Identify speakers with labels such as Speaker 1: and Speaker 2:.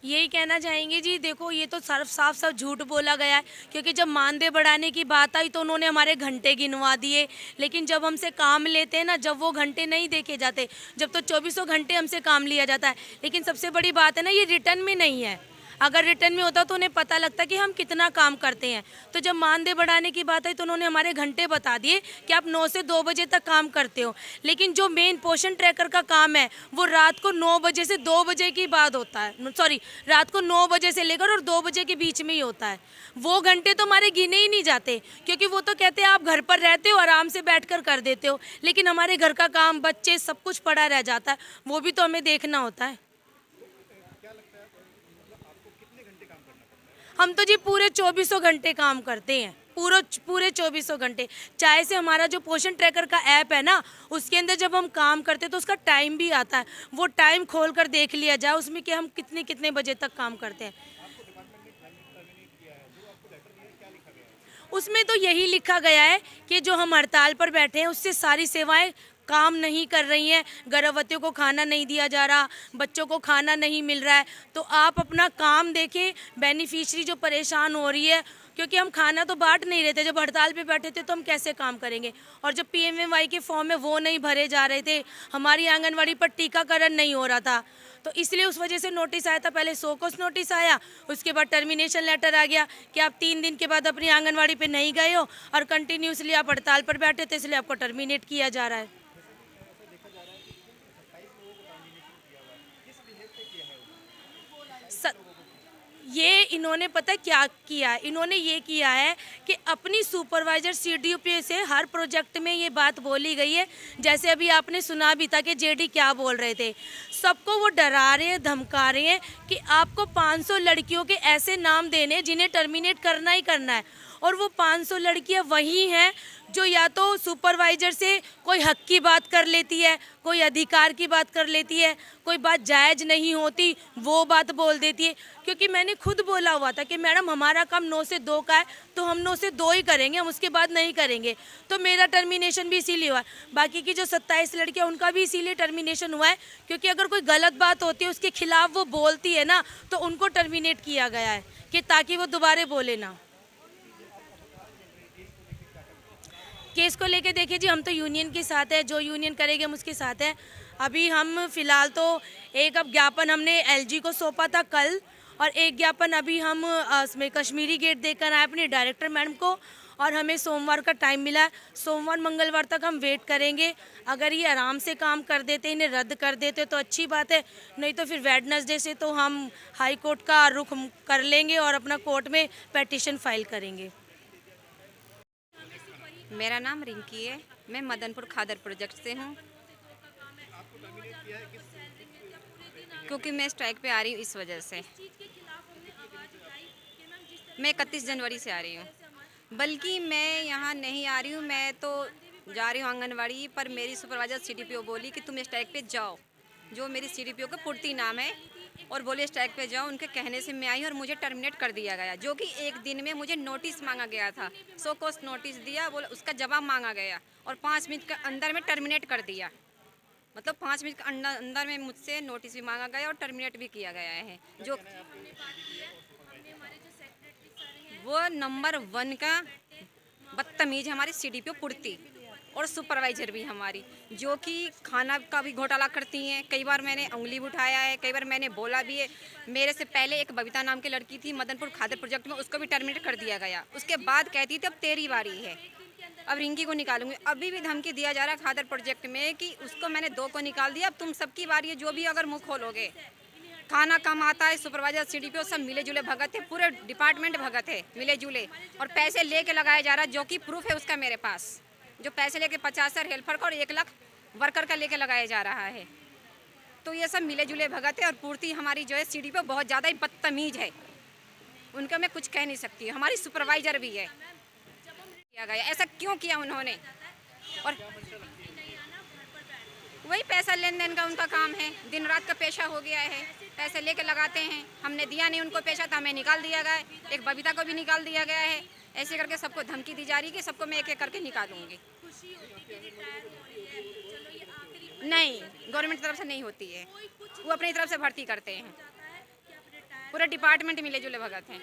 Speaker 1: यही कहना चाहेंगे जी, देखो ये तो साफ साफ साफ झूठ बोला गया है, क्योंकि जब मानदेय बढ़ाने की बात आई तो उन्होंने हमारे घंटे गिनवा दिए, लेकिन जब हमसे काम लेते हैं ना, जब वो घंटे नहीं देखे जाते, जब तो चौबीसों घंटे हमसे काम लिया जाता है, लेकिन सबसे बड़ी बात है ना, ये रिटर्न में नहीं है। अगर रिटर्न में होता तो उन्हें पता लगता कि हम कितना काम करते हैं। तो जब मानदेय बढ़ाने की बात आई तो उन्होंने हमारे घंटे बता दिए कि आप 9 से 2 बजे तक काम करते हो, लेकिन जो मेन पोषण ट्रैकर का काम है वो रात को 9 बजे से 2 बजे के बाद होता है, सॉरी, रात को 9 बजे से लेकर और 2 बजे के बीच में ही होता है। वो घंटे तो हमारे गिने ही नहीं जाते, क्योंकि वो तो कहते हैं आप घर पर रहते हो, आराम से बैठ कर देते हो, लेकिन हमारे घर का काम, बच्चे, सब कुछ पड़ा रह जाता है, वो भी तो हमें देखना होता है। हम तो जी पूरे चौबीसों घंटे काम करते हैं, पूरे चौबीसों घंटे। चाहे से हमारा जो पोषण ट्रैकर का ऐप है ना, उसके अंदर जब हम काम करते हैं तो उसका टाइम भी आता है, वो टाइम खोल कर देख लिया जाए उसमें कि हम कितने कितने बजे तक काम करते हैं। उसमें तो यही लिखा गया है कि जो हम हड़ताल पर बैठे हैं उससे सारी सेवाएं काम नहीं कर रही हैं, गर्भवतियों को खाना नहीं दिया जा रहा, बच्चों को खाना नहीं मिल रहा है, तो आप अपना काम देखें। बेनिफिशियरी जो परेशान हो रही है, क्योंकि हम खाना तो बांट नहीं रहे थे, जब हड़ताल पे बैठे थे तो हम कैसे काम करेंगे। और जो पीएमएवाई के फॉर्म है वो नहीं भरे जा रहे थे, हमारी आंगनवाड़ी पर टीकाकरण नहीं हो रहा था, तो इसलिए उस वजह से नोटिस आया था। पहले सोकोस नोटिस आया, उसके बाद टर्मिनेशन लेटर आ गया कि आप 3 दिन के बाद अपनी आंगनवाड़ी पे नहीं गए हो और कंटिन्यूसली आप हड़ताल पर बैठे थे, इसलिए आपको टर्मिनेट किया जा रहा है। ये इन्होंने पता क्या किया है, इन्होंने ये किया है कि अपनी सुपरवाइजर सीडीपी से हर प्रोजेक्ट में ये बात बोली गई है। जैसे अभी आपने सुना भी था कि जेडी क्या बोल रहे थे, सबको वो डरा रहे हैं, धमका रहे हैं कि आपको 500 लड़कियों के ऐसे नाम देने जिन्हें टर्मिनेट करना ही करना है। और वो 500 लड़कियां वही हैं जो या तो सुपरवाइजर से कोई हक की बात कर लेती है, कोई अधिकार की बात कर लेती है, कोई बात जायज़ नहीं होती वो बात बोल देती है। क्योंकि मैंने खुद बोला हुआ था कि मैडम हमारा काम 9 से 2 का है, तो हम 9 से 2 ही करेंगे, हम उसके बाद नहीं करेंगे। तो मेरा टर्मिनेशन भी इसीलिए हुआ है। बाकी की जो 27 लड़कियां उनका भी इसीलिए टर्मिनेशन हुआ है, क्योंकि अगर कोई गलत बात होती है उसके खिलाफ वो बोलती है ना, तो उनको टर्मिनेट किया गया है कि ताकि वो दोबारा बोले ना। केस को लेके देखिए जी, हम तो यूनियन के साथ है, जो यूनियन करेगी हम उसके साथ हैं। अभी हम फिलहाल तो एक अब ज्ञापन हमने एलजी को सौंपा था कल, और एक ज्ञापन अभी हम इसमें कश्मीरी गेट देकर आए अपने डायरेक्टर मैडम को, और हमें सोमवार का टाइम मिला है। सोमवार मंगलवार तक हम वेट करेंगे। अगर ये आराम से काम कर देते, इन्हें रद्द कर देते तो अच्छी बात है, नहीं तो फिर वेडनेसडे से तो हम हाई कोर्ट का रुख कर लेंगे और अपना कोर्ट में पेटिशन फाइल करेंगे।
Speaker 2: मेरा नाम रिंकी है, मैं मदनपुर खादर प्रोजेक्ट से हूँ। क्योंकि मैं स्ट्राइक पे आ रही हूँ इस वजह से। मैं 31 जनवरी से आ रही हूँ, बल्कि मैं यहाँ नहीं आ रही हूँ, मैं तो जा रही हूँ आंगनवाड़ी पर। मेरी सुपरवाइजर सीडीपीओ बोली कि तुम स्ट्राइक पे जाओ, जो मेरी सीडीपीओ का पूर्ति नाम है, और बोले स्ट्राइक पे जाओ। उनके कहने से मैं आई और मुझे टर्मिनेट कर दिया गया, जो कि एक दिन में मुझे नोटिस मांगा गया था, सो कॉस्ट नोटिस दिया, बोला उसका जवाब मांगा गया और 5 मिनट के अंदर में टर्मिनेट कर दिया। मतलब 5 मिनट के अंदर में मुझसे नोटिस भी मांगा गया और टर्मिनेट भी किया गया है। जो वो नंबर 1 का बदतमीज हमारी सीडीपीओ पूर्ति और सुपरवाइजर भी हमारी, जो कि खाना का भी घोटाला करती हैं। कई बार मैंने उंगली भी उठाया है, कई बार मैंने बोला भी है। मेरे से पहले एक बबीता नाम की लड़की थी मदनपुर खादर प्रोजेक्ट में, उसको भी टर्मिनेट कर दिया गया। उसके बाद कहती थी अब तेरी बारी है, अब रिंकी को निकालूंगी। अभी भी धमकी दिया जा रहा है खादर प्रोजेक्ट में कि उसको मैंने 2 को निकाल दिया, अब तुम सबकी बारी है, जो भी अगर मुँह खोलोगे। खाना कम आता है, सुपरवाइजर सीडीपीओ सब मिले जुले भगत है, पूरे डिपार्टमेंट भगत है मिले जुले, और पैसे लेके लगाया जा रहा है, जो कि प्रूफ है उसका मेरे पास। जो पैसे लेके 50,000 हेल्पर का और 1 लाख वर्कर का लेके लगाया जा रहा है। तो ये सब मिले जुले भगत है, और पूर्ति हमारी जो है सीडीपीओ बहुत ज़्यादा ही बदतमीज है, उनका मैं कुछ कह नहीं सकती। हमारी सुपरवाइजर भी है। किया गया ऐसा क्यों किया उन्होंने? और वही पैसा लेन देन का उनका काम है, दिन रात का पेशा हो गया है, पैसे लेके लगाते हैं। हमने दिया नहीं उनको पैसा, तो हमें निकाल दिया गया है। एक बबीता को भी निकाल दिया गया है। ऐसे करके सबको धमकी दी जा रही है कि सबको मैं एक एक करके निकालूंगी। नहीं, गवर्नमेंट की तरफ से नहीं होती है, वो अपनी तरफ से भर्ती करते हैं। पूरा डिपार्टमेंट मिले जुले भगत हैं।